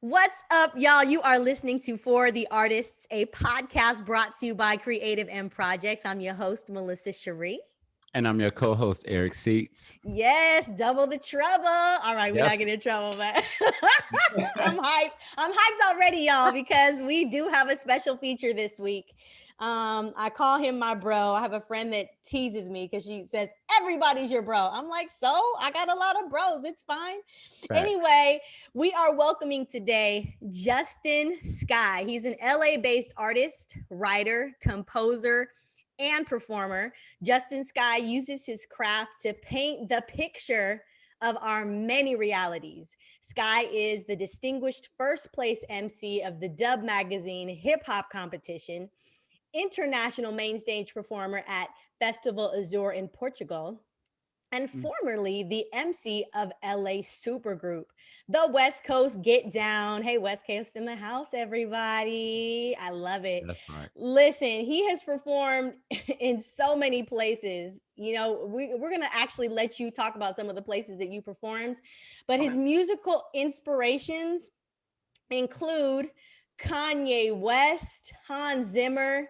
What's up, y'all? You are listening to For the Artists, a podcast brought to you by Creative M Projects. I'm your host, Melissa Cherie. And I'm your co-host, Eric Seats. Yes, double the trouble. All right, we're not Yes. getting in trouble, man. I'm hyped. I'm hyped already, y'all, because we do have a special feature this week. I call him my bro. I have a friend that teases me because she says, everybody's your bro. I'm like, so I got a lot of bros. It's fine. Fact. Anyway, we are welcoming today Justin Sky. He's an LA-based artist, writer, composer, and performer. Justin Sky uses his craft to paint the picture of our many realities. Sky is the distinguished first place MC of the Dub Magazine hip hop competition, international main stage performer at Festival Azure in Portugal, and formerly the MC of LA Supergroup, the West Coast Get Down. Hey, West Coast in the house, everybody. I love it. That's right. Listen, he has performed in so many places. You know, we're going to actually let you talk about some of the places that you performed, but his musical inspirations include Kanye West, Hans Zimmer,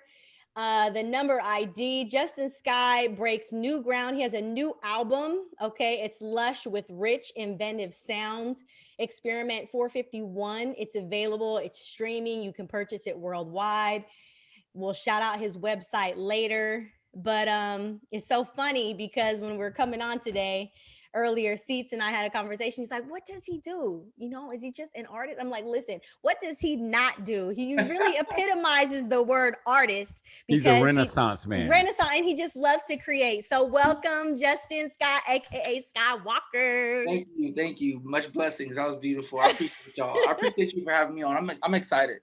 the Number ID. Justin Sky breaks new ground. He has a new album. Okay. It's lush with rich, inventive sounds. Experiment 451. It's available. It's streaming. You can purchase it worldwide. We'll shout out his website later. But it's so funny because when we're coming on today, earlier, Seats and I had a conversation. He's like, what does he do? You know, is he just an artist? I'm like, listen, what does he not do? He really epitomizes the word artist because He's a Renaissance man. Renaissance, and he just loves to create. So welcome, Justin Sky, aka Skywalker. Thank you. Much blessings. That was beautiful. I appreciate y'all. I appreciate you for having me on. I'm excited.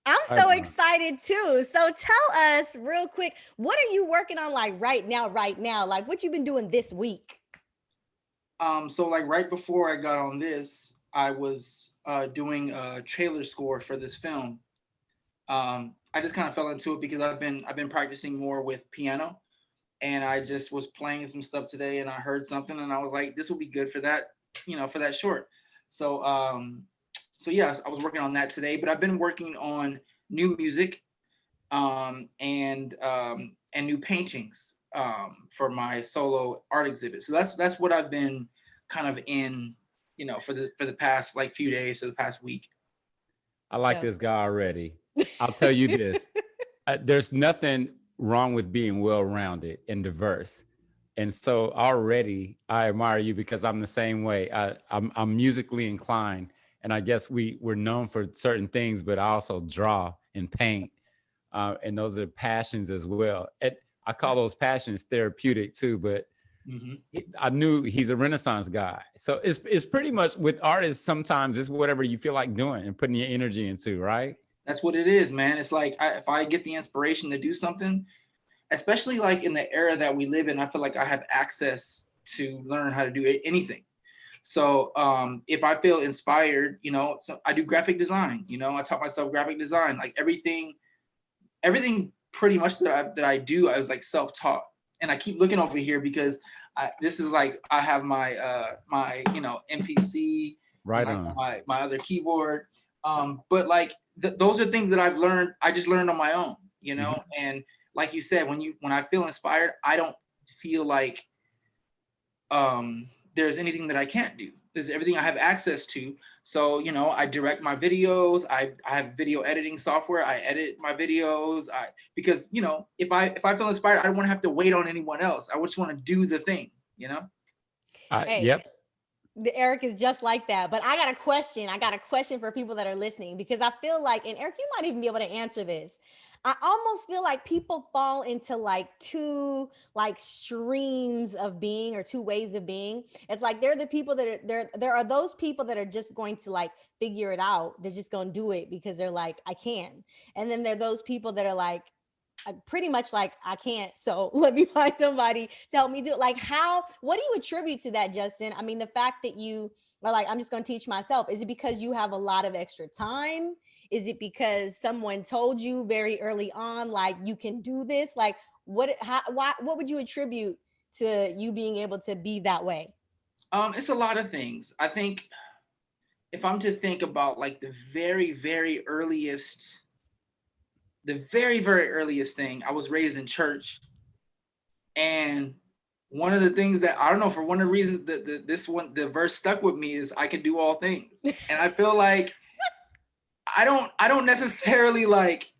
I'm so excited too. So tell us real quick, what are you working on like right now? Like what you been doing this week? So like right before I got on this, I was doing a trailer score for this film. I just kind of fell into it because I've been practicing more with piano, and I just was playing some stuff today, and I heard something, and I was like, this will be good for that, for that short. So yes, I was working on that today, but I've been working on new music, and new paintings. For my solo art exhibit. So that's what I've been kind of in, for the past like few days, so the past week. I like this guy already. I'll tell you this. There's nothing wrong with being well-rounded and diverse. And so already I admire you because I'm the same way. I'm musically inclined. And I guess we're known for certain things, but I also draw and paint. And those are passions as well. I call those passions therapeutic too, but I knew he's a Renaissance guy. So it's pretty much with artists, sometimes it's whatever you feel like doing and putting your energy into, right? That's what it is, man. It's like if I get the inspiration to do something, especially like in the era that we live in, I feel like I have access to learn how to do anything. So if I feel inspired, so I do graphic design, I taught myself graphic design, like everything pretty much that I do, I was like self-taught. And I keep looking over here because this is like I have my my MPC, right like on my other keyboard. But like those are things that I've learned. I just learned on my own, And like you said, when I feel inspired, I don't feel like there's anything that I can't do. There's everything I have access to. So, I direct my videos. I have video editing software. I edit my videos. Because if I feel inspired, I don't want to have to wait on anyone else. I just want to do the thing, Hey, Yep. Eric is just like that. But I got a question. I got a question for people that are listening because I feel like, and Eric, you might even be able to answer this. I almost feel like people fall into like two like streams of being or two ways of being. It's like they're the people that are there are those people that are just going to like figure it out. They're just going to do it because they're like, I can. And then there are those people that are like, pretty much like, I can't, so let me find somebody to help me do it. Like what do you attribute to that, Justin? I mean, the fact that you are like, I'm just going to teach myself. Is it because you have a lot of extra time? Is it because someone told you very early on, like, you can do this? Like, what would you attribute to you being able to be that way? It's a lot of things. I think if I'm to think about like the very, very earliest thing, I was raised in church. And one of the things that I don't know, for one of the reasons that the verse stuck with me is I can do all things. And I feel like I don't necessarily like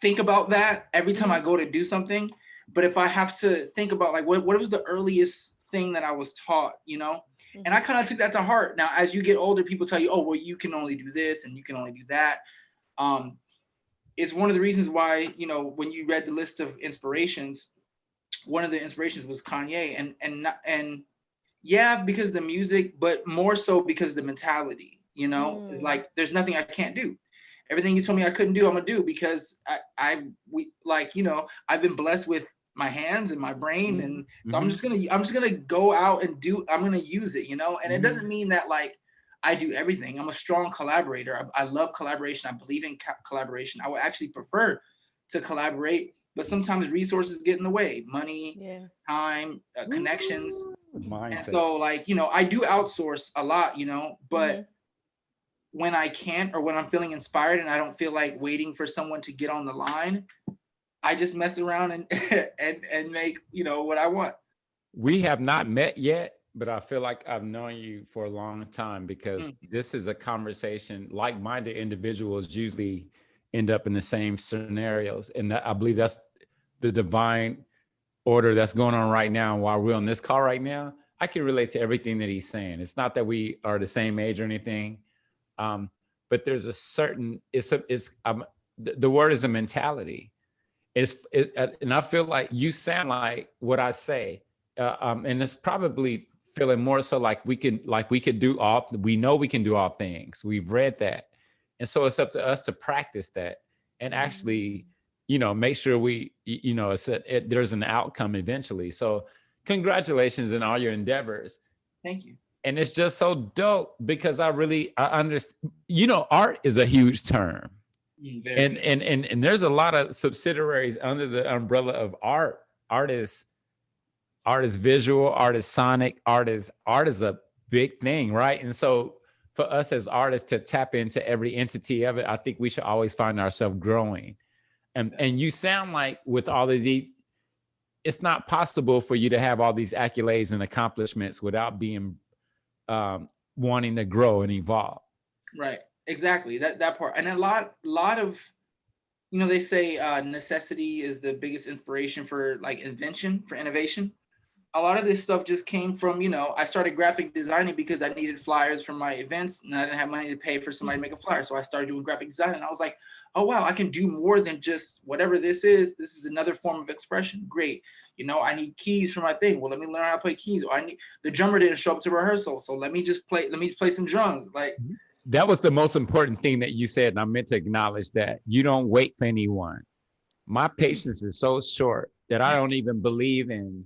think about that every time I go to do something. But if I have to think about like what was the earliest thing that I was taught, you know? And I kind of took that to heart. Now, as you get older, people tell you, oh, well, you can only do this and you can only do that. It's one of the reasons why, you know, when you read the list of inspirations, one of the inspirations was Kanye, and yeah, because the music, but more so because the mentality, you know, is like, there's nothing I can't do. Everything you told me I couldn't do, I'm gonna do, because we like, you know, I've been blessed with my hands and my brain, and so I'm just gonna go out and do. I'm gonna use it, you know. And it doesn't mean that like I do everything. I'm a strong collaborator. I love collaboration. I believe in collaboration. I would actually prefer to collaborate, but sometimes resources get in the way. Money, time, connections. Mindset. And so like, you know, I do outsource a lot, you know, but when I can't, or when I'm feeling inspired and I don't feel like waiting for someone to get on the line, I just mess around and and make, you know, what I want. We have not met yet, but I feel like I've known you for a long time, because this is a conversation. Like-minded individuals usually end up in the same scenarios. And I believe that's the divine order that's going on right now. While we're on this call right now, I can relate to everything that he's saying. It's not that we are the same age or anything, but there's a certain, the word is a mentality. And I feel like you sound like what I say, and it's probably feeling more so like we can do all. We know we can do all things. We've read that, and so it's up to us to practice that and actually, you know, make sure we, you know, there's an outcome eventually. So, congratulations in all your endeavors. Thank you. And it's just so dope, because I understand. You know, art is a huge term. And there's a lot of subsidiaries under the umbrella of art. Art is visual, art is sonic, art is a big thing, right? And so for us as artists to tap into every entity of it, I think we should always find ourselves growing. And you sound like with all these, it's not possible for you to have all these accolades and accomplishments without being wanting to grow and evolve. Right. Exactly, that part. And a lot of, you know, they say necessity is the biggest inspiration for like invention, for innovation. A lot of this stuff just came from, you know, I started graphic designing because I needed flyers for my events and I didn't have money to pay for somebody to make a flyer. So I started doing graphic design, and I was like, oh wow, I can do more than just whatever this is. This is another form of expression. Great. You know, I need keys for my thing. Well, let me learn how to play keys. Or the drummer didn't show up to rehearsal, so let me play some drums. Like, that was the most important thing that you said, and I meant to acknowledge that. You don't wait for anyone. My patience is so short that I don't even believe in.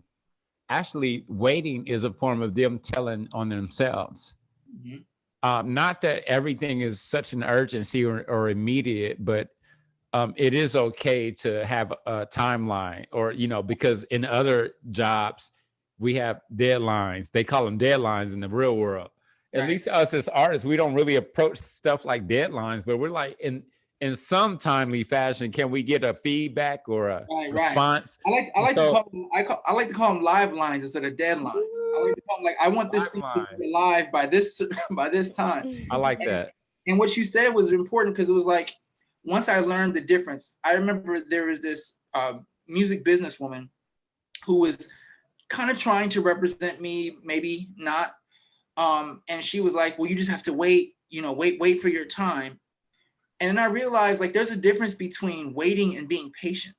Actually, waiting is a form of them telling on themselves. Not that everything is such an urgency or immediate, but it is okay to have a timeline, or, you know, because in other jobs, we have deadlines. They call them deadlines in the real world. At least us as artists, we don't really approach stuff like deadlines, but we're like, in some timely fashion, can we get a feedback or a response? I like to call them live lines instead of deadlines. I like to call them like, I want this thing to be live by this time. I like that. And what you said was important, because it was like, once I learned the difference, I remember there was this music businesswoman who was kind of trying to represent me, maybe not. And she was like, well, you just have to wait, you know, wait for your time. And then I realized, like, there's a difference between waiting and being patient.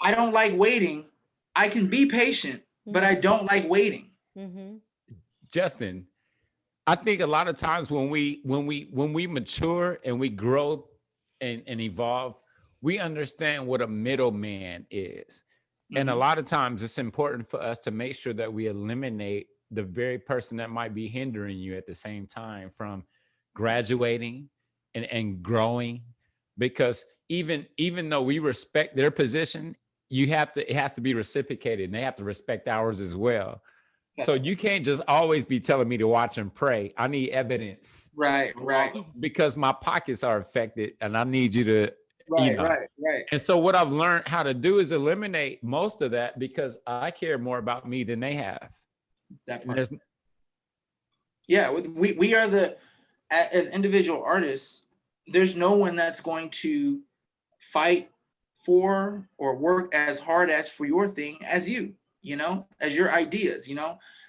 I don't like waiting. I can be patient, but I don't like waiting. Justin, I think a lot of times when we mature and we grow and evolve, we understand what a middleman is. And a lot of times it's important for us to make sure that we eliminate the very person that might be hindering you at the same time from graduating and growing, because even though we respect their position, it has to be reciprocated, and they have to respect ours as well. So you can't just always be telling me to watch and pray. I need evidence. Right. Because my pockets are affected and I need you to, Right. And so what I've learned how to do is eliminate most of that because I care more about me than they have. That part. Yeah, we are as individual artists, there's no one that's going to fight for or work as hard as for your thing as you, as your ideas,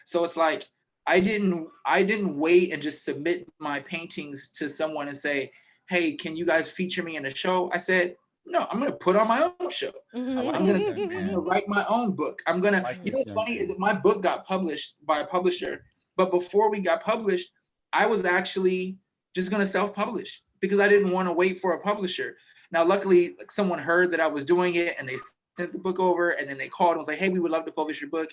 So it's like I didn't wait and just submit my paintings to someone and say, hey, can you guys feature me in a show? I said, no, I'm gonna put on my own show. I'm gonna write my own book. I'm gonna, what's funny is that my book got published by a publisher, but before we got published, I was actually just gonna self-publish because I didn't want to wait for a publisher. Now, luckily, someone heard that I was doing it and they sent the book over and then they called and was like, hey, we would love to publish your book.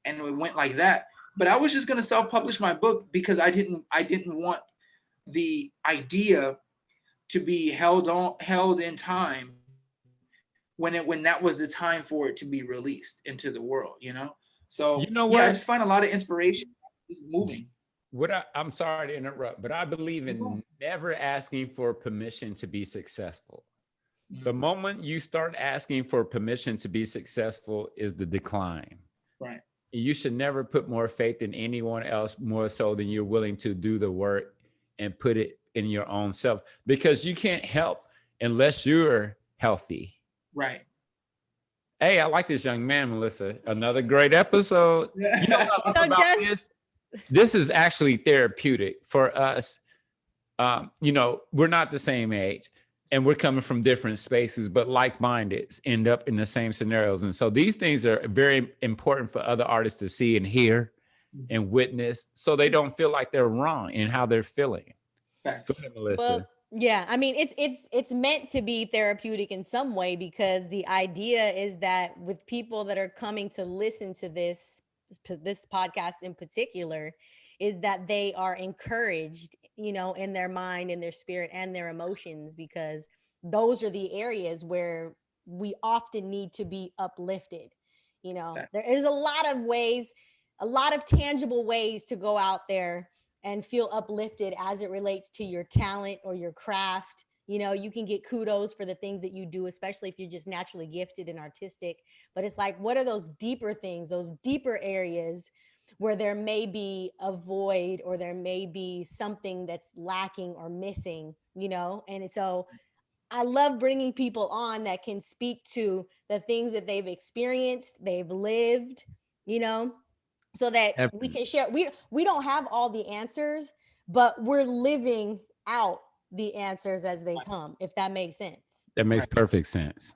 And it went like that. But I was just going to self-publish my book because I didn't want the idea to be held in time when that was the time for it to be released into the world, So I just find a lot of inspiration just moving. I'm sorry to interrupt, but I believe in never asking for permission to be successful. The moment you start asking for permission to be successful is the decline. Right. You should never put more faith in anyone else more so than you're willing to do the work and put it in your own self, because you can't help unless you're healthy. Right. Hey, I like this young man, Melissa. Another great episode. You know what I love about this? This is actually therapeutic for us. We're not the same age and we're coming from different spaces, but like-minded end up in the same scenarios. And so these things are very important for other artists to see and hear and witness so they don't feel like they're wrong in how they're feeling. Go ahead, Melissa. Well, yeah, I mean, it's meant to be therapeutic in some way, because the idea is that with people that are coming to listen to this podcast in particular, is that they are encouraged, in their mind, in their spirit, and their emotions, because those are the areas where we often need to be uplifted. There is a lot of ways, a lot of tangible ways to go out there and feel uplifted as it relates to your talent or your craft. You can get kudos for the things that you do, especially if you're just naturally gifted and artistic. But it's like, what are those deeper things, those deeper areas where there may be a void or there may be something that's lacking or missing, And so I love bringing people on that can speak to the things that they've experienced, they've lived, so that we can share. We don't have all the answers, but we're living out the answers as they come, if that makes sense. That makes perfect sense.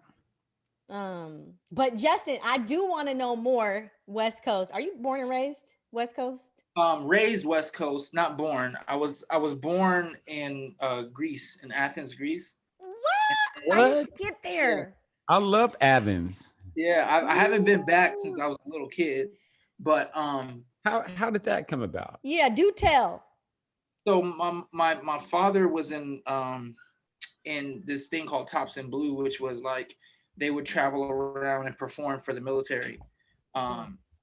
But Justin, I do want to know more. West Coast. Are you born and raised West Coast? Raised West Coast, not born. I was born in Greece, in Athens, Greece. What? I didn't get there. I love Athens. Yeah, I haven't been back since I was a little kid. But how did that come about? Yeah, do tell. So my father was in this thing called Tops in Blue, which was like they would travel around and perform for the military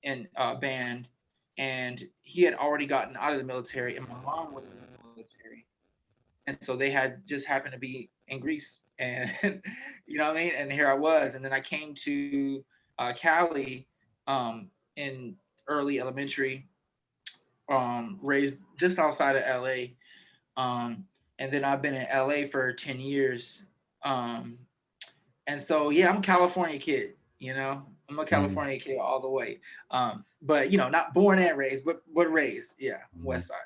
in a band. And he had already gotten out of the military, and my mom was in the military. And so they had just happened to be in Greece, and you know what I mean? And here I was. And then I came to Cali in early elementary, raised just outside of LA. And then I've been in LA for 10 years. And so, yeah, I'm a California kid, I'm a California kid all the way. But, not born and raised, but raised. Yeah. West Side.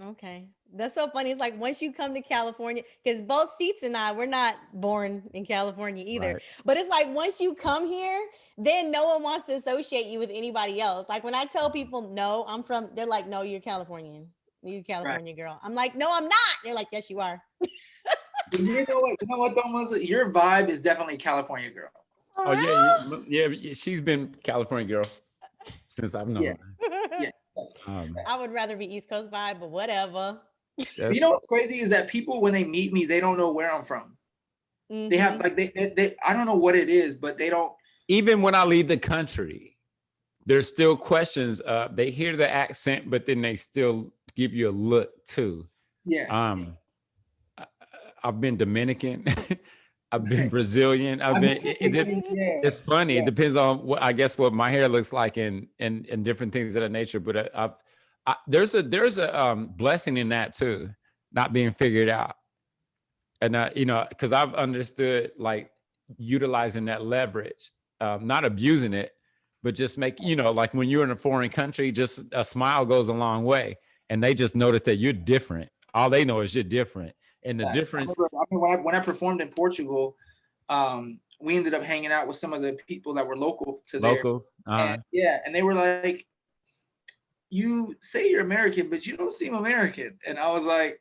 Okay. That's so funny. It's like once you come to California, because both Seats and I, we're not born in California either. Right. But it's like once you come here, then no one wants to associate you with anybody else. Like when I tell people, no, I'm from, they're like, no, you're Californian. You're a California girl. I'm like, no, I'm not. They're like, yes, you are. You know what, though, your vibe is definitely California girl. Oh, yeah. She's been California girl since I've known her. Yeah. I would rather be East Coast vibe, but whatever. You know what's crazy is that people, when they meet me, they don't know where I'm from. Mm-hmm. They have like they I don't know what it is, but they don't. Even when I leave the country, there's still questions. They hear the accent, but then they still give you a look too. Yeah. I've been Dominican. I've been Brazilian. It's funny. It depends on what, I guess, what my hair looks like and different things of that nature. But there's a blessing in that too, not being figured out. And because I've understood like utilizing that leverage, not abusing it, but just make, like when you're in a foreign country, just a smile goes a long way, and they just notice that you're different. All they know is you're different. And the difference. When I performed in Portugal, we ended up hanging out with some of the people that were local to locals. And they were like, "You say you're American, but you don't seem American." And I was like,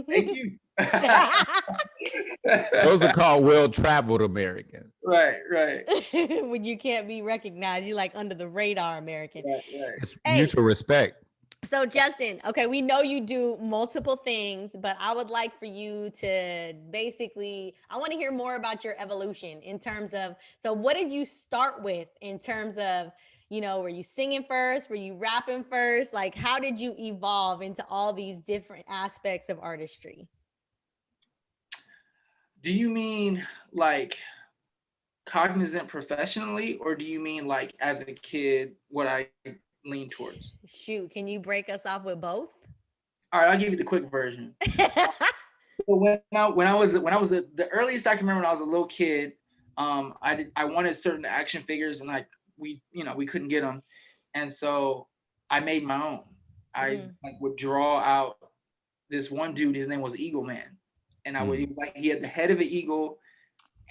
"Thank you." Those are called well-traveled Americans. Right. When you can't be recognized, you're like under the radar American. Right. It's mutual respect. So Justin, okay, we know you do multiple things, but I would like for you to I want to hear more about your evolution in terms of, so what did you start with in terms of, were you singing first? Were you rapping first? Like, how did you evolve into all these different aspects of artistry? Do you mean like cognizant professionally, or do you mean like as a kid, what I lean towards? Shoot, can you break us off with both? All right, I'll give you the quick version. When I was the earliest I can remember when I was a little kid, I wanted certain action figures, and like we couldn't get them, and so I made my own. I would draw out this one dude. His name was Eagle Man, and he had the head of an eagle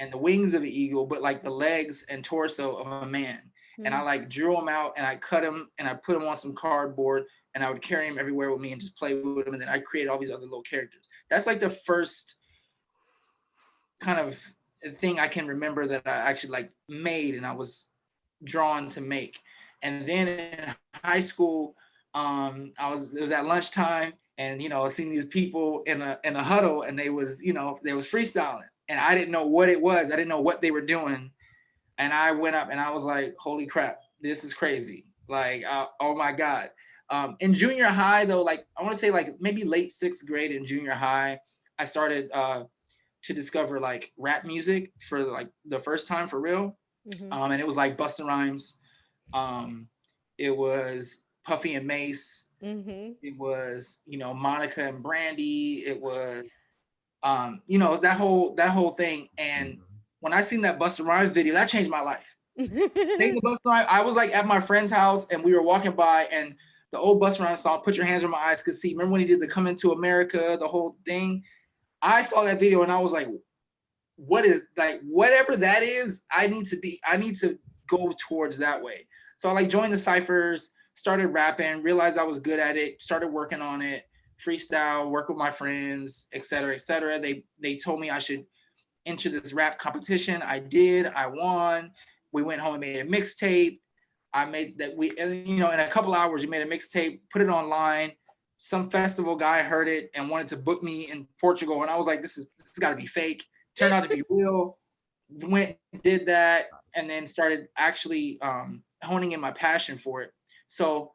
and the wings of an eagle, but like the legs and torso of a man. And I like drew him out, and I cut him, and I put him on some cardboard, and I would carry him everywhere with me and just play with him. And then I created all these other little characters. That's like the first kind of thing I can remember that I actually like made and I was drawn to make. And then in high school, it was at lunchtime, and I was seeing these people in a huddle, and they was freestyling, and I didn't know what it was. I didn't know what they were doing. And I went up and I was like, holy crap, this is crazy. Like, oh my God. In junior high though, like I want to say like maybe late 6th grade in junior high, I started to discover like rap music for like the first time for real. And it was like Busta Rhymes. It was Puffy and Mace. It was, Monica and Brandy. It was, that whole thing. And when I seen that Busta Rhymes video, that changed my life. I was like at my friend's house, and we were walking by, and the old Busta Rhymes song, "Put Your Hands Where My Eyes Could See." Remember when he did the "Coming to America," the whole thing? I saw that video and I was like, what is, like, whatever that is, I need to go towards that way. So I like joined the cyphers, started rapping, realized I was good at it, started working on it, freestyle, work with my friends, et cetera, et cetera. They told me I should enter this rap competition. I did. I won. We went home and made a mixtape. In a couple hours, we made a mixtape, put it online. Some festival guy heard it and wanted to book me in Portugal. And I was like, this has got to be fake. Turned out to be real. Went, did that, and then started actually honing in my passion for it. So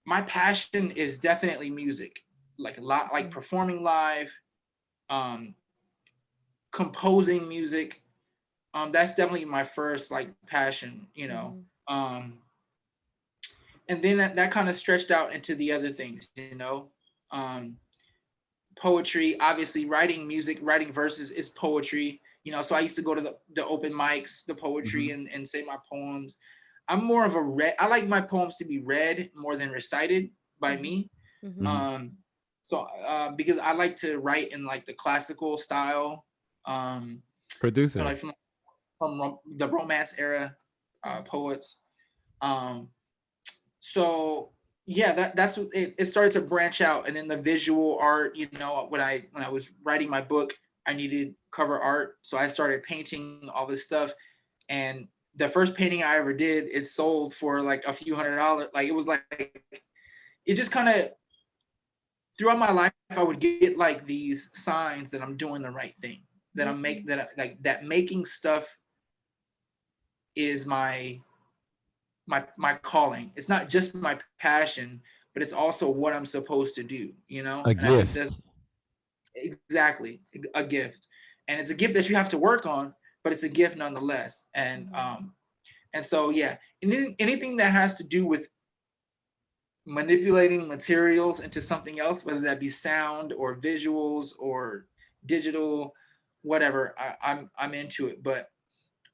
my passion is definitely music, like a lot, like performing live, composing music. That's definitely my first like passion, and then that kind of stretched out into the other things, poetry, obviously writing music, writing verses is poetry, so I used to go to the open mics, the poetry, and say my poems. I'm more of I like my poems to be read more than recited by me. So because I like to write in like the classical style, producer, like from the Romance era poets. So yeah, that's what it started to branch out. And then the visual art, when I was writing my book, I needed cover art, so I started painting all this stuff. And the first painting I ever did, it sold for like a few $100. Like it was like, it just kind of, throughout my life, I would get like these signs that I'm doing the right thing, that I'm that making stuff is my my calling. It's not just my passion, but it's also what I'm supposed to do, you know? A And I think gift. that's exactly a gift. And it's a gift that you have to work on, but it's a gift nonetheless. And so yeah, anything that has to do with manipulating materials into something else, whether that be sound or visuals or digital, whatever, I'm into it. But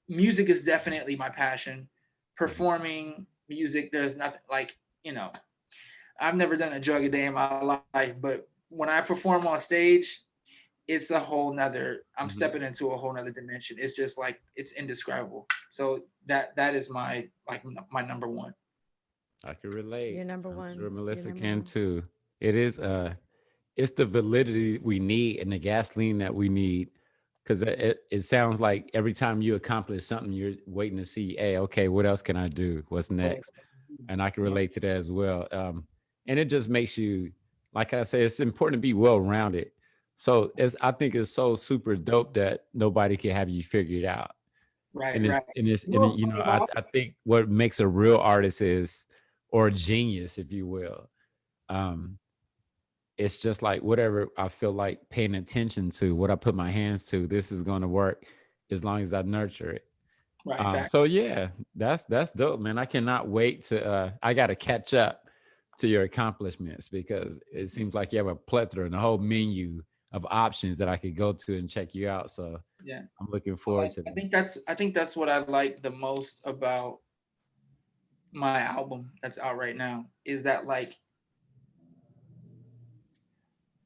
music is definitely my passion. Performing music, there's nothing like, you know, I've never done a drug a day in my life, but when I perform on stage, it's a whole nother, I'm stepping into a whole nother dimension. It's just like, it's indescribable. So that is my, like, my number one. I can relate. You're number I'm one. sure You're Melissa number can one. too. It is it's the validity we need and the gasoline that we need. Because it sounds like every time you accomplish something, you're waiting to see, hey, okay, what else can I do? What's next? And I can Yeah. relate to that as well. And it just makes you, like I say, it's important to be well-rounded. So I think it's so super dope that nobody can have you figured out. Right, And right. you know, I think what makes a real artist is, or a genius, if you will. Um, it's just like whatever I feel like paying attention to, what I put my hands to, this is going to work as long as I nurture it. Right, fact. So yeah, that's dope, man. I cannot wait to I got to catch up to your accomplishments, because it seems like you have a plethora and a whole menu of options that I could go to and check you out. So Yeah. I'm looking So, forward like, to I that. think that's what I like the most about my album that's out right now, is that, like,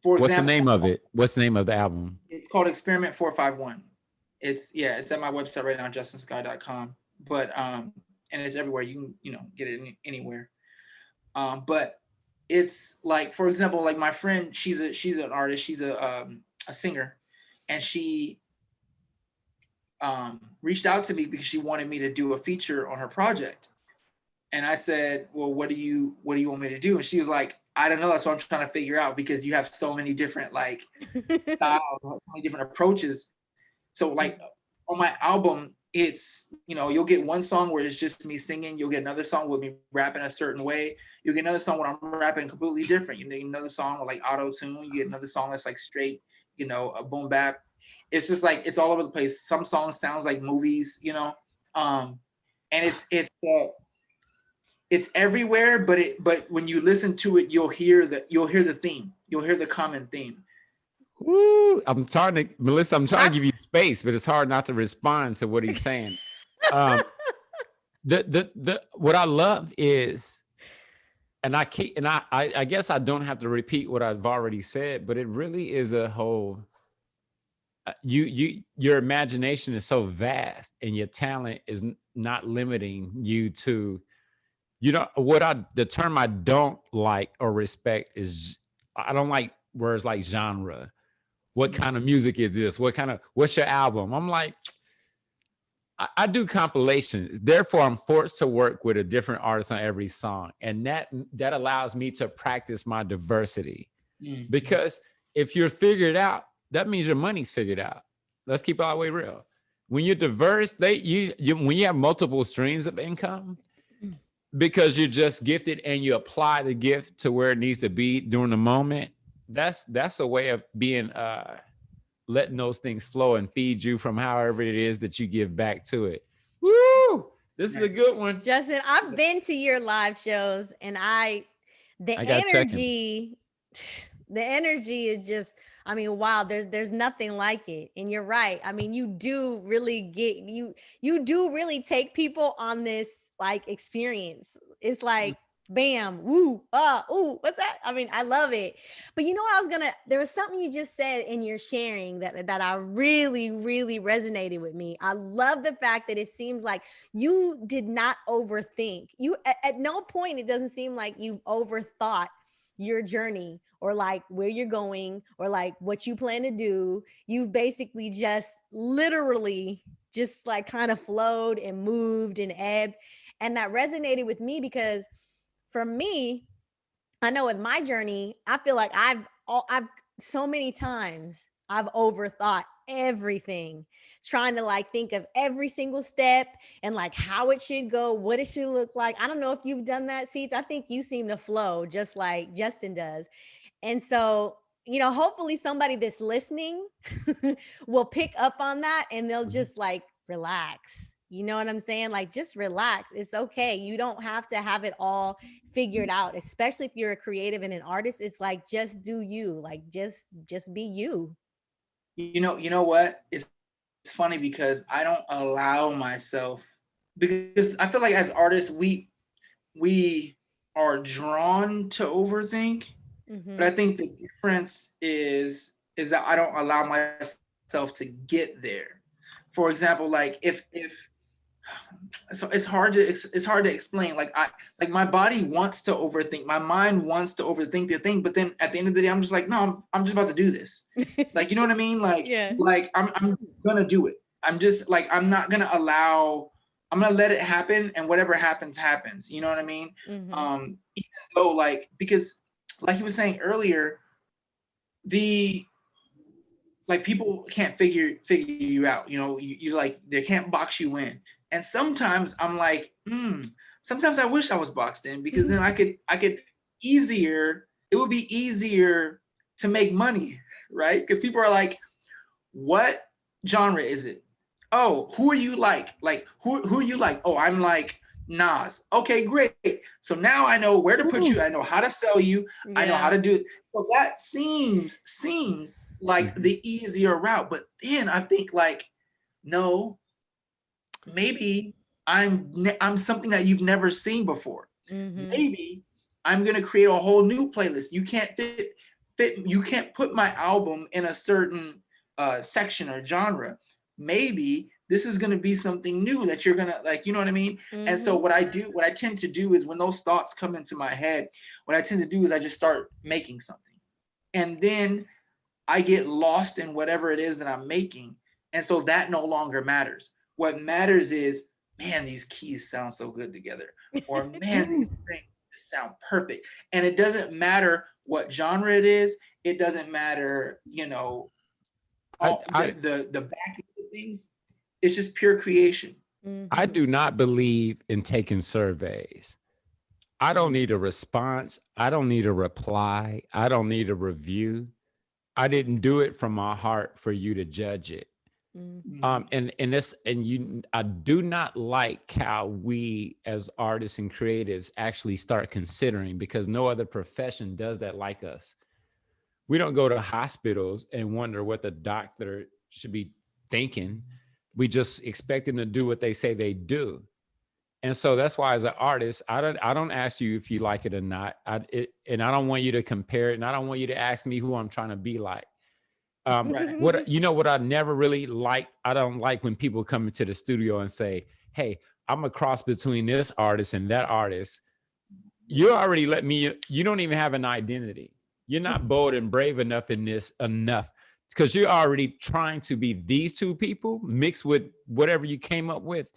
for What's the example, name of it? What's the name of the album? it's called Experiment 451. It's at my website right now, justinsky.com. But and it's everywhere. You can, you know, get it anywhere. But it's like, for example, like my friend, she's an artist, she's a singer, and she reached out to me because she wanted me to do a feature on her project. And I said, well, what do you want me to do? And she was like, I don't know. That's what I'm trying to figure out, because you have so many different, like, styles, so many different approaches. So, like, on my album, it's, you know, you'll get one song where it's just me singing. You'll get another song with me rapping a certain way. You'll get another song where I'm rapping completely different. You get another song with, like, auto tune. You get another song that's like straight, you know, a boom bap. It's just like, it's all over the place. Some songs sounds like movies, you know, and it's everywhere. But when you listen to it, you'll hear the theme. You'll hear the common theme. Woo! Melissa, I'm trying to give you space, but it's hard not to respond to what he's saying. What I love is, and I guess I don't have to repeat what I've already said, but it really is a whole. Your imagination is so vast, and your talent is not limiting you to. You know the term I don't like or respect is, I don't like words like genre. What kind of music is this? What's your album? I'm like, I do compilations. Therefore, I'm forced to work with a different artist on every song. And that allows me to practice my diversity. Mm-hmm. Because if you're figured out, that means your money's figured out. Let's keep it all the way real. When you're diverse, when you have multiple streams of income, because you're just gifted and you apply the gift to where it needs to be during the moment, that's a way of being letting those things flow and feed you from however it is that you give back to it. Woo! This is a good one. Justin, I've been to your live shows, and the energy is just, I mean, wow, there's nothing like it. And you're right. I mean, you do really take people on this, like, experience. It's like, bam, woo, ooh, what's that? I mean, I love it. But you know what, there was something you just said in your sharing that I really, really resonated with me. I love the fact that it seems like you did not overthink. You, at no point, it doesn't seem like you've overthought your journey, or like where you're going, or like what you plan to do. You've basically just literally just like kind of flowed and moved and ebbed. And that resonated with me, because for me, I know with my journey, I feel like I've so many times I've overthought everything, trying to like think of every single step and like how it should go, what it should look like. I don't know if you've done that, Seats. I think you seem to flow just like Justin does. And so, hopefully somebody that's listening will pick up on that and they'll just like relax. You know what I'm saying? Like, just relax. It's okay. You don't have to have it all figured out, especially if you're a creative and an artist. It's like, just do you, like, just be you. You know what? It's funny because I don't allow myself, because I feel like as artists, we are drawn to overthink. But I think the difference is that I don't allow myself to get there. For example, like if so it's hard to explain. Like my body wants to overthink, my mind wants to overthink the thing, but then at the end of the day, I'm just like, no, I'm just about to do this. Like, you know what I mean? Like, Yeah. like I'm gonna do it. I'm just like, I'm gonna let it happen, and whatever happens, happens. You know what I mean? Even though, like, because like he was saying earlier, like people can't figure you out. You know, you like, they can't box you in. And sometimes I'm like, sometimes I wish I was boxed in, because then I could it would be easier to make money, right? Because people are like, what genre is it? Oh, who are you like? Like, who are you like? Oh, I'm like Nas. Okay, great. So now I know where to put you. I know how to sell you. Yeah. I know how to do it. So that seems like the easier route. But then I think, like, no, maybe I'm something that you've never seen before. Maybe I'm gonna create a whole new playlist. You can't you can't put my album in a certain section or genre. Maybe this is gonna be something new that you're gonna like, you know what I mean? And so what I tend to do is, when those thoughts come into my head, what I tend to do is I just start making something. And then I get lost in whatever it is that I'm making. And so that no longer matters. What matters is, man, these keys sound so good together. Or, man, these things sound perfect. And it doesn't matter what genre it is. It doesn't matter, you know, the back of things. It's just pure creation. I do not believe in taking surveys. I don't need a response. I don't need a reply. I don't need a review. I didn't do it from my heart for you to judge it. I do not like how we as artists and creatives actually start considering, because no other profession does that like us. We don't go to hospitals and wonder what the doctor should be thinking. We just expect them to do what they say they do. And so that's why, as an artist, I don't ask you if you like it or not. And I don't want you to compare it. And I don't want you to ask me who I'm trying to be like. What I never really like, I don't like when people come into the studio and say, hey, I'm a cross between this artist and that artist. You already let me, you don't even have an identity. You're not bold and brave enough in this enough, because you're already trying to be these two people mixed with whatever you came up with.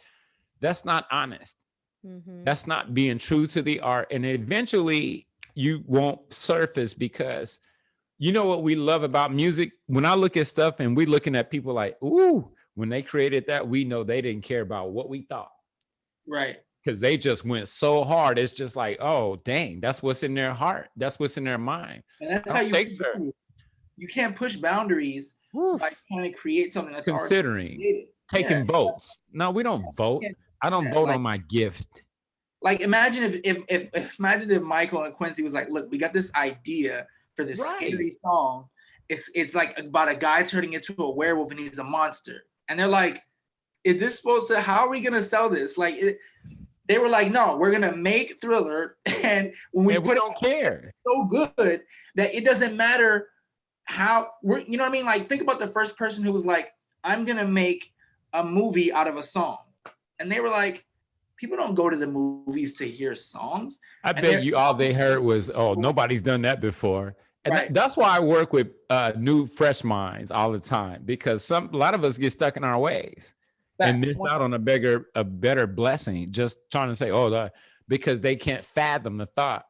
That's not honest. That's not being true to the art. And eventually you won't surface, because you know what we love about music? When I look at stuff and we looking at people like, ooh, when they created that, we know they didn't care about what we thought. Right. Because they just went so hard. It's just like, oh, dang, that's what's in their heart. That's what's in their mind. And that's how you can't push boundaries by trying to create something that's considering taking votes. No, we don't vote. I don't vote on my gift. Like, imagine if Michael and Quincy was like, look, we got this idea for this scary song. It's like about a guy turning into a werewolf and he's a monster. And they're like, is this supposed to, how are we gonna sell this? Like, they were like, no, we're gonna make Thriller, and when we don't care, so good that it doesn't matter how we're, you know what I mean? Like, think about the first person who was like, I'm gonna make a movie out of a song. And they were like, people don't go to the movies to hear songs. I bet you all they heard was, oh, nobody's done that before. And that's why I work with new, fresh minds all the time, because a lot of us get stuck in our ways and miss out on a better blessing, just trying to say, because they can't fathom the thought.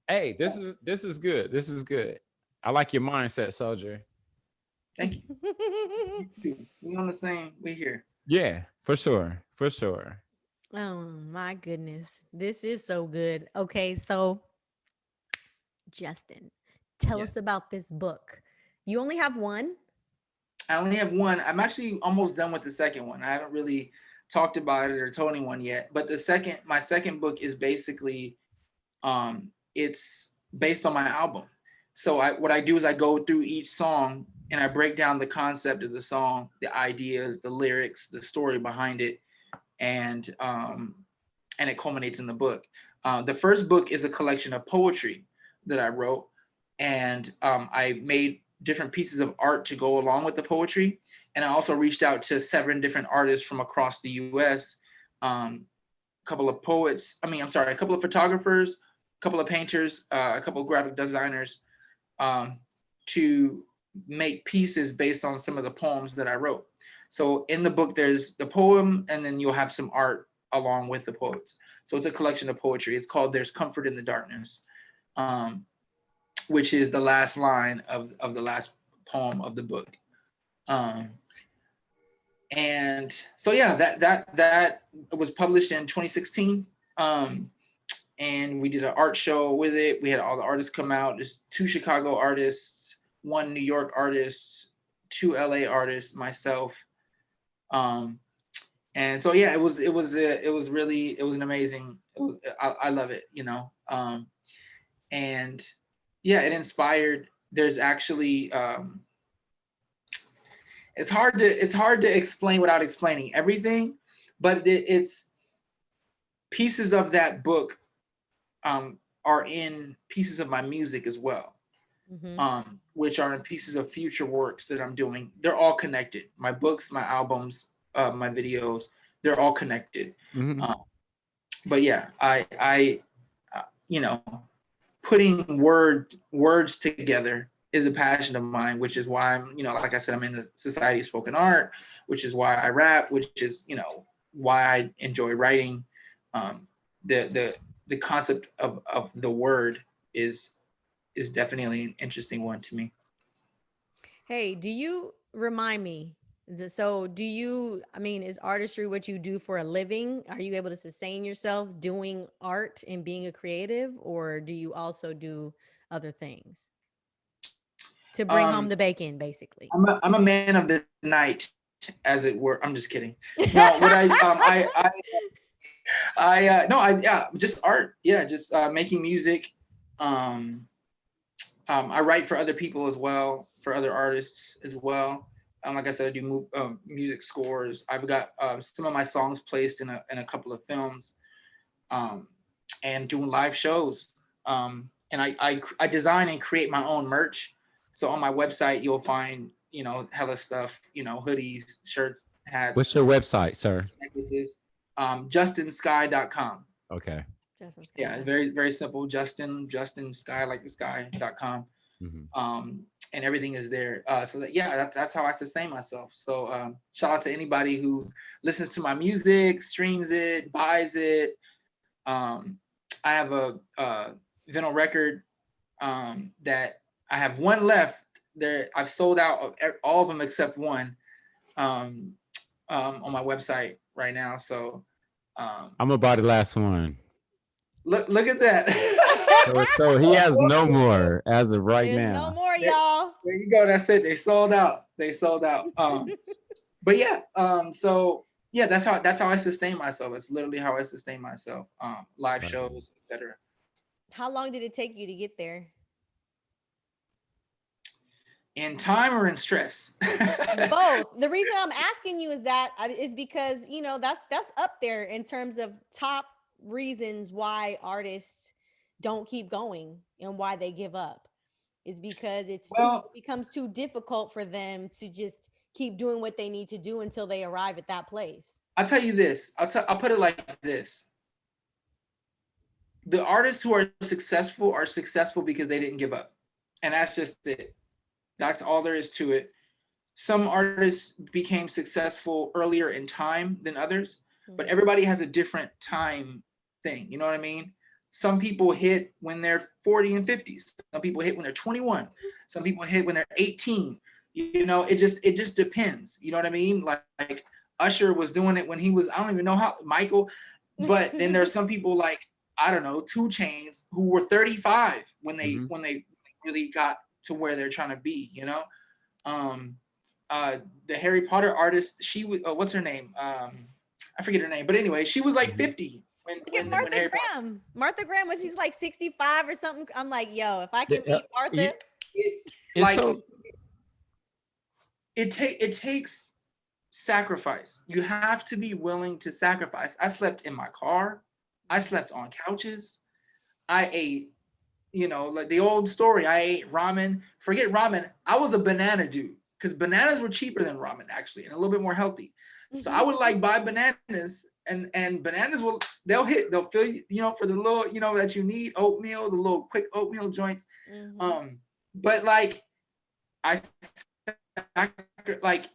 Hey, this is good. This is good. I like your mindset, Soldier. Thank you. You too. We on the same. We here. Yeah, for sure. For sure. Oh my goodness. This is so good. Okay, so Justin, tell Yeah. us about this book. You only have one? I only have one. I'm actually almost done with the second one. I haven't really talked about it or told anyone yet. But my second book is basically, it's based on my album. So what I do is I go through each song and I break down the concept of the song, the ideas, the lyrics, the story behind it, and it culminates in the book. The first book is a collection of poetry that I wrote, and I made different pieces of art to go along with the poetry. And I also reached out to 7 different artists from across the U.S., a couple of poets. A couple of photographers, a couple of painters, a couple of graphic designers, to make pieces based on some of the poems that I wrote. So in the book, there's the poem, and then you'll have some art along with the poets. So it's a collection of poetry. It's called "There's Comfort in the Darkness," which is the last line of the last poem of the book. And so yeah, that was published in 2016. And we did an art show with it. We had all the artists come out. There's 2 Chicago artists, 1 New York artist, 2 LA artists, myself. And so yeah, it was an amazing. I love it, you know. And yeah, it inspired. There's actually it's hard to explain without explaining everything, but it's pieces of that book are in pieces of my music as well, which are in pieces of future works that I'm doing. They're all connected. My books, my albums, my videos, they're all connected. But yeah, I you know, putting words together is a passion of mine, which is why I'm, you know, like I said, I'm in the Society of Spoken Art, which is why I rap, which is, you know, why I enjoy writing. The concept of the word is definitely an interesting one to me. Hey, do you remind me? So, is artistry what you do for a living? Are you able to sustain yourself doing art and being a creative, or do you also do other things to bring home the bacon, basically? I'm a man of the night, as it were. I'm just kidding. No, what just art. Yeah, just making music. I write for other people as well, for other artists as well. Like I said, I do music scores. I've got some of my songs placed in a couple of films, and doing live shows. And I design and create my own merch. So on my website, you'll find, you know, hella stuff, you know, hoodies, shirts, hats. What's your website, sir? Necklaces. JustinSky.com. Okay. Yeah, very, very simple. Justin Sky, like the sky.com. And everything is there. So that's how I sustain myself. So shout out to anybody who listens to my music, streams it, buys it. I have a vinyl record that I have one left. There, I've sold out of all of them except one on my website right now. So I'm gonna buy the last one. Look at that. So he has no more as of right There's now. no more, y'all. There you go. That's it. They sold out. But yeah. So yeah, that's how I sustain myself. It's literally how I sustain myself. Live shows, etc. How long did it take you to get there? In time or in stress? Both. The reason I'm asking you is because, you know, that's up there in terms of top reasons why artists don't keep going and why they give up, is because it becomes too difficult for them to just keep doing what they need to do until they arrive at that place. I'll tell you this. I'll put it like this. The artists who are successful because they didn't give up. And that's just it. That's all there is to it. Some artists became successful earlier in time than others, but everybody has a different time thing. You know what I mean? Some people hit when they're 40 and 50s. Some people hit when they're 21. Some people hit when they're 18. You know, it just depends. You know what I mean? Like Usher was doing it when he was, I don't even know how, Michael. But then there's some people like, I don't know, 2 Chainz, who were 35 when they really got to where they're trying to be, you know? The Harry Potter artist, she was, what's her name? I forget her name, but anyway, she was like 50 when Martha Harry Graham. Potter. Martha Graham, when she's like 65 or something, I'm like, yo, if I can beat Martha. It's like, so, it takes sacrifice. You have to be willing to sacrifice. I slept in my car. I slept on couches. I ate, you know, like the old story. I ate ramen. Forget ramen. I was a banana dude because bananas were cheaper than ramen actually, and a little bit more healthy. So I would like buy bananas, and bananas they'll fill you, you know, for the little, you know, that you need, oatmeal, the little quick oatmeal joints. But like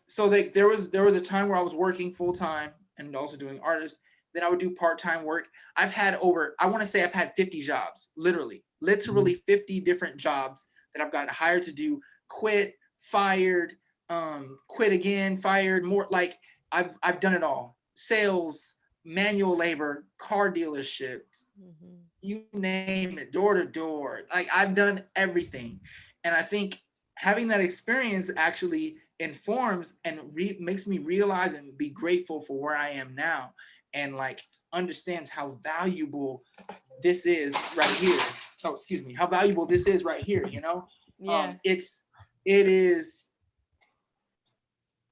so there was a time where I was working full time and also doing artists. Then I would do part-time work. I've had I want to say I've had 50 jobs, literally 50 different jobs that I've gotten hired to do, quit, fired, quit again, fired, more. Like I've done it all. Sales, manual labor, car dealerships, you name it, door to door. Like I've done everything. And I think having that experience actually informs and makes me realize and be grateful for where I am now, and like understands how valuable this is right here. Oh, excuse me, how valuable this is right here, you know? Yeah.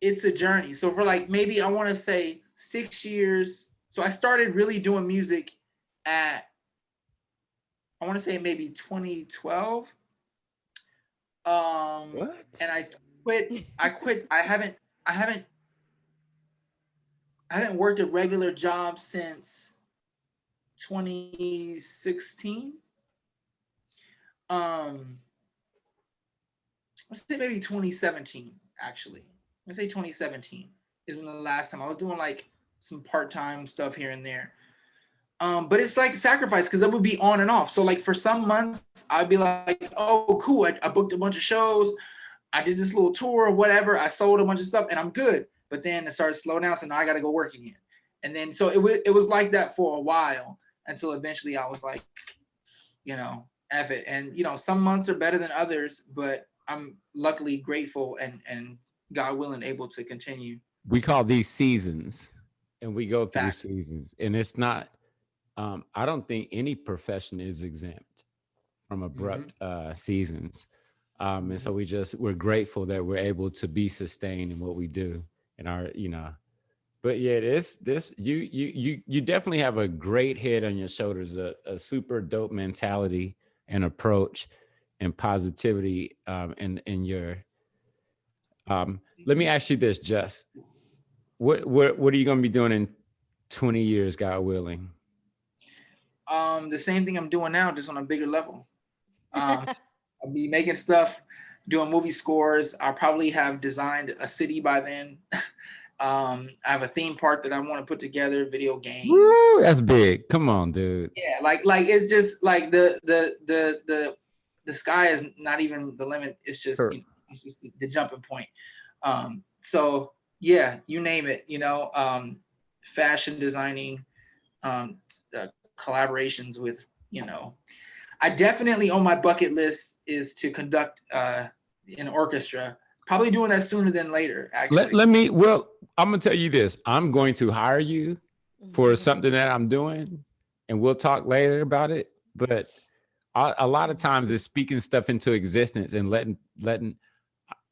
It's a journey. So for like, maybe I want to say 6 years. So I started really doing music at, I want to say maybe 2012. What? And I quit. I haven't worked a regular job since 2016. Let's say maybe 2017, actually. Let's say 2017 is when the last time I was doing like some part-time stuff here and there. But it's like sacrifice because it would be on and off. So like for some months, I'd be like, oh, cool. I booked a bunch of shows. I did this little tour or whatever. I sold a bunch of stuff and I'm good. But then it started to slow down. So now I got to go work again. And then, so it was like that for a while until eventually I was like, you know, F it. And, you know, some months are better than others, but I'm luckily grateful and God willing, able to continue. We call these seasons, and we go through seasons, and it's not, I don't think any profession is exempt from abrupt seasons. And so we're grateful that we're able to be sustained in what we do and our, you know, but yeah, you definitely have a great head on your shoulders, a super dope mentality and approach and positivity in your, let me ask you this, Jess, what are you going to be doing in 20 years, God willing? The same thing I'm doing now, just on a bigger level. I'll be making stuff, doing movie scores. I'll probably have designed a city by then. I have a theme park that I want to put together, video games. Woo, that's big. Come on, dude. Yeah, like it's just like the sky is not even the limit. It's just, you know, it's just the jumping point. So yeah, you name it, you know, fashion designing, collaborations with, you know, I definitely on my bucket list is to conduct an orchestra. Probably doing that sooner than later, actually. Well, I'm gonna tell you this. I'm going to hire you for something that I'm doing, and we'll talk later about it. But a lot of times it's speaking stuff into existence and letting.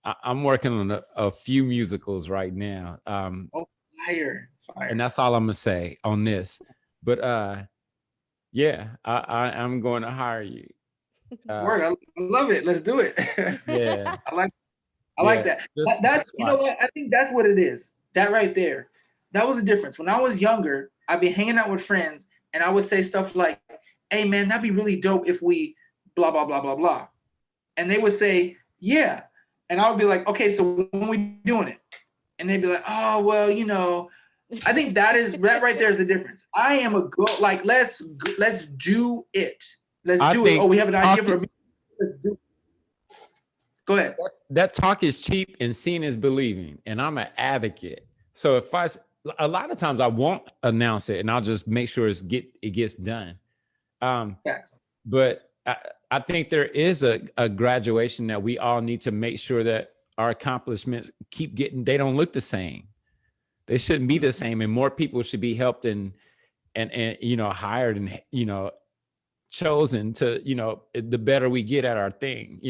I'm working on a few musicals right now. Fire. And that's all I'm gonna say on this. But yeah, I'm going to hire you. Word, I love it. Let's do it. Yeah, I like that. That's, you know what? I think that's what it is. That right there. That was the difference. When I was younger, I'd be hanging out with friends and I would say stuff like, hey man, that'd be really dope if we blah, blah, blah, blah, blah. And they would say, yeah. And I would be like, okay, so when we doing it? And they'd be like, oh, well, you know, I think that right there is the difference. I am like, let's do it. Let's do it. Oh, we have an idea for a music. Let's do it. Go ahead. that talk is cheap and seeing is believing. And I'm an advocate. So a lot of times I won't announce it and I'll just make sure it gets done. Yes. But I think there is a graduation that we all need to make sure that our accomplishments they don't look the same. They shouldn't be the same. And more people should be helped and hired and, chosen to, the better we get at our thing,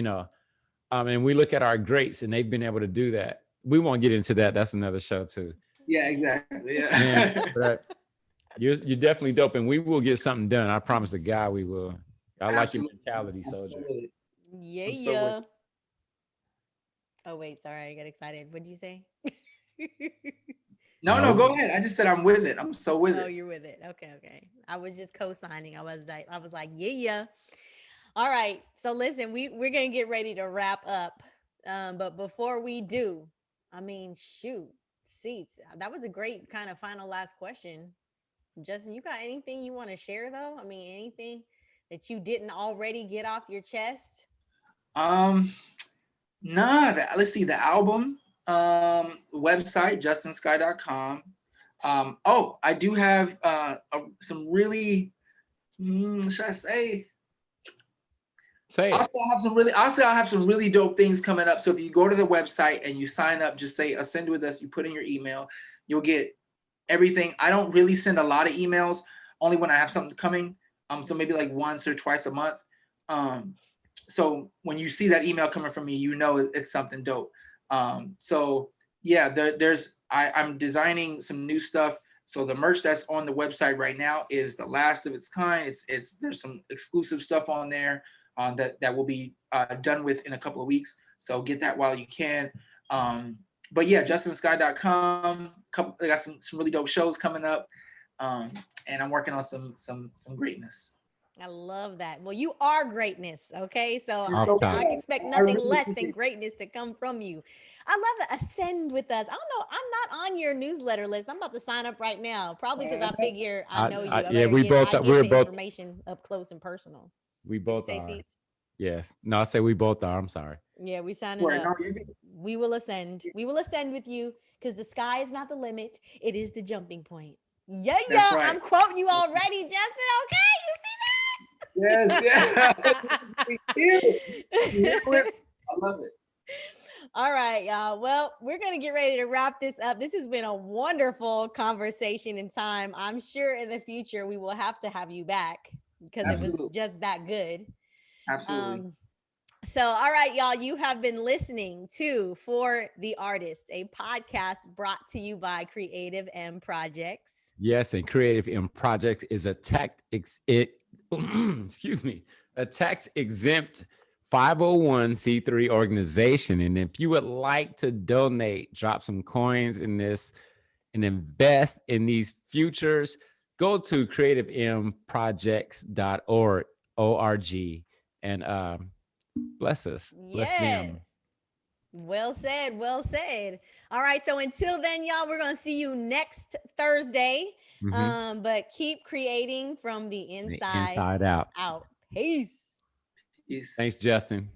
and we look at our greats and they've been able to do that. We won't get into that. That's another show too. Yeah, exactly. Yeah. Man, but you're definitely dope, and we will get something done. I promise to God we will. I like your mentality, soldier. Yeah. Oh wait, sorry, I get excited. What'd you say? No, go ahead. I just said I'm with it. I'm so with it. Oh, you're with it. Okay. I was just co-signing. I was like, yeah. All right. So listen, we're gonna get ready to wrap up. But before we do, I mean, seats. That was a great kind of final last question. Justin, you got anything you want to share though? I mean, anything that you didn't already get off your chest? Let's see, the album, website, justinsky.com. I do have some really, should I say? Say it. I'll have some really dope things coming up. So if you go to the website and you sign up, just say Ascend with us, you put in your email, you'll get everything. I don't really send a lot of emails, only when I have something coming. So maybe like once or twice a month. So when you see that email coming from me, it's something dope. So yeah, I'm designing some new stuff. So the merch that's on the website right now is the last of its kind. There's some exclusive stuff on there that will be done with in a couple of weeks. So get that while you can. But yeah, justinsky.com. I got some really dope shows coming up, and I'm working on some greatness. I love that. Well, you are greatness, okay? So I expect nothing really less than greatness to come from you. I love that. Ascend with us. I don't know. I'm not on your newsletter list. I'm about to sign up right now, probably because I figure I know you. We're both information up close and personal. We both are. Seats? Yes. No, I say we both are. I'm sorry. Yeah, we signing up. We will ascend. We will ascend with you because the sky is not the limit. It is the jumping point. Yeah. Right. I'm quoting you already, Justin. Okay, you see that? Yes. I love it. All right, y'all. Well, we're going to get ready to wrap this up. This has been a wonderful conversation in time. I'm sure in the future we will have to have you back because it was just that good. Absolutely. So, all right, y'all, you have been listening to For the Artists, a podcast brought to you by Creative M Projects. Yes, and Creative M Projects is a tax-exempt 501c3 organization. And if you would like to donate, drop some coins in this and invest in these futures, go to creativemprojects.org and bless us. Bless them. Well said. All right. So until then, y'all, we're going to see you next Thursday. But keep creating from the inside out. Peace. Thanks, Justin.